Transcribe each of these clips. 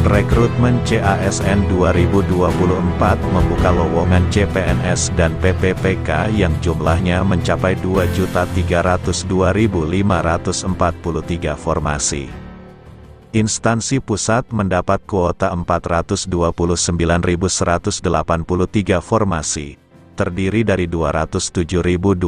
Rekrutmen CASN 2024 membuka lowongan CPNS dan PPPK yang jumlahnya mencapai 2.302.543 formasi. Instansi pusat mendapat kuota 429.183 formasi, terdiri dari 207.247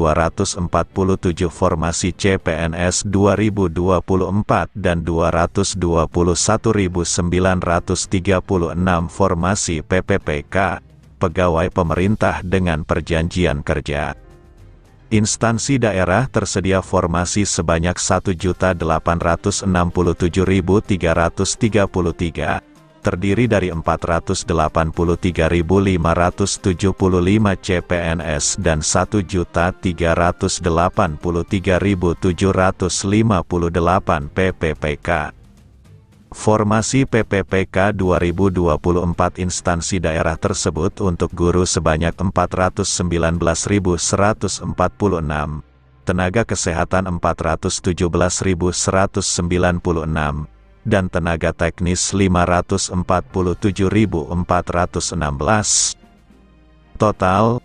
formasi CPNS 2024 dan 221.936 formasi PPPK, pegawai pemerintah dengan perjanjian kerja. Instansi daerah tersedia formasi sebanyak 1.867.333, terdiri dari 483.575 CPNS dan 1.383.758 PPPK. Formasi PPPK 2024 instansi daerah tersebut untuk guru sebanyak 419.146, tenaga kesehatan 417.196, dan tenaga teknis 547.416. Total,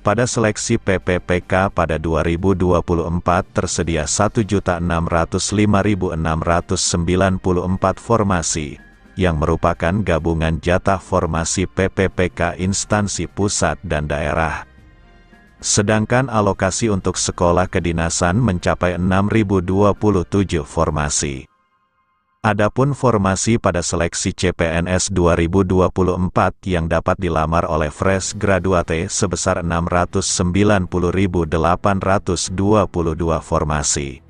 pada seleksi PPPK pada 2024 tersedia 1.605.694 formasi, yang merupakan gabungan jatah formasi PPPK instansi pusat dan daerah. Sedangkan alokasi untuk sekolah kedinasan mencapai 6.027 formasi. Adapun formasi pada seleksi CPNS 2024 yang dapat dilamar oleh fresh graduate sebesar 690.822 formasi.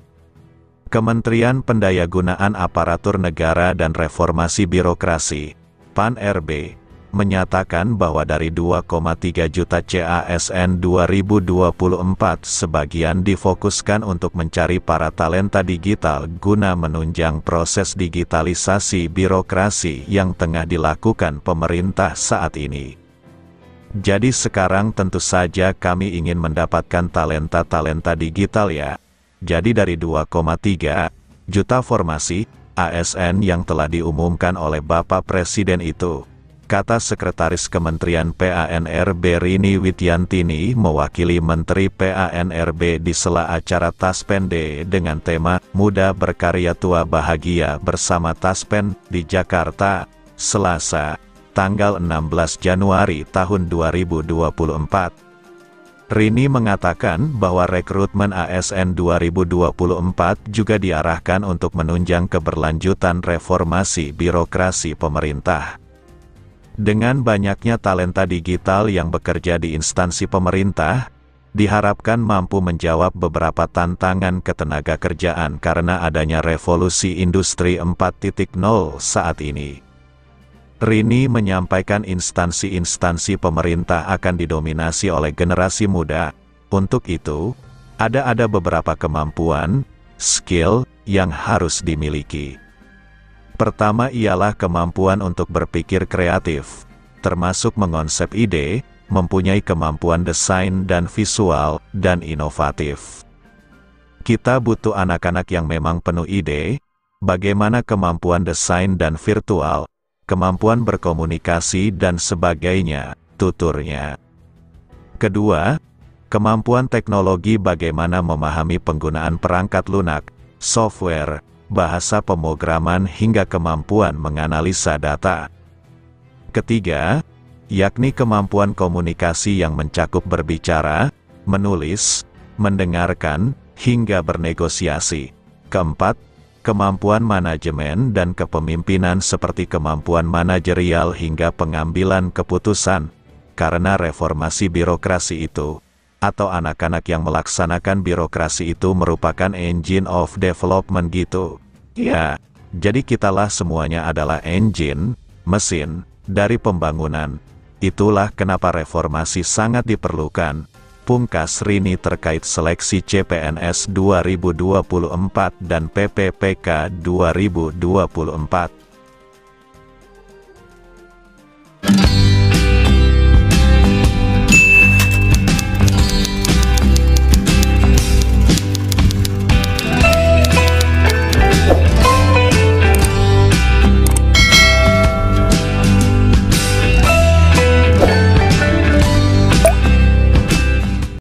Kementerian Pendayagunaan Aparatur Negara dan Reformasi Birokrasi, PAN-RB, menyatakan bahwa dari 2,3 juta CASN 2024 sebagian difokuskan untuk mencari para talenta digital guna menunjang proses digitalisasi birokrasi yang tengah dilakukan pemerintah saat ini. Jadi sekarang tentu saja kami ingin mendapatkan talenta-talenta digital ya. Jadi dari 2,3 juta formasi ASN yang telah diumumkan oleh Bapak Presiden itu, kata Sekretaris Kementerian PAN-RB Rini Widyantini mewakili Menteri PAN-RB di sela acara Taspen Day dengan tema Muda Berkarya Tua Bahagia bersama Taspen di Jakarta, Selasa, tanggal 16 Januari tahun 2024. Rini mengatakan bahwa rekrutmen ASN 2024 juga diarahkan untuk menunjang keberlanjutan reformasi birokrasi pemerintah. Dengan banyaknya talenta digital yang bekerja di instansi pemerintah, diharapkan mampu menjawab beberapa tantangan ketenagakerjaan karena adanya revolusi industri 4.0 saat ini. Rini menyampaikan instansi-instansi pemerintah akan didominasi oleh generasi muda. Untuk itu, ada beberapa kemampuan, skill, yang harus dimiliki. Pertama ialah kemampuan untuk berpikir kreatif, termasuk mengonsep ide, mempunyai kemampuan desain dan visual, dan inovatif. Kita butuh anak-anak yang memang penuh ide, bagaimana kemampuan desain dan virtual, kemampuan berkomunikasi dan sebagainya, tuturnya. Kedua, kemampuan teknologi bagaimana memahami penggunaan perangkat lunak, software, bahasa pemrograman hingga kemampuan menganalisa data. Ketiga, yakni kemampuan komunikasi yang mencakup berbicara, menulis, mendengarkan, hingga bernegosiasi. Keempat, kemampuan manajemen dan kepemimpinan seperti kemampuan manajerial hingga pengambilan keputusan, karena reformasi birokrasi itu, atau anak-anak yang melaksanakan birokrasi itu merupakan engine of development gitu. Ya, jadi kitalah semuanya adalah engine, mesin, dari pembangunan. Itulah kenapa reformasi sangat diperlukan. Pungkas Rini terkait seleksi CPNS 2024 dan PPPK 2024.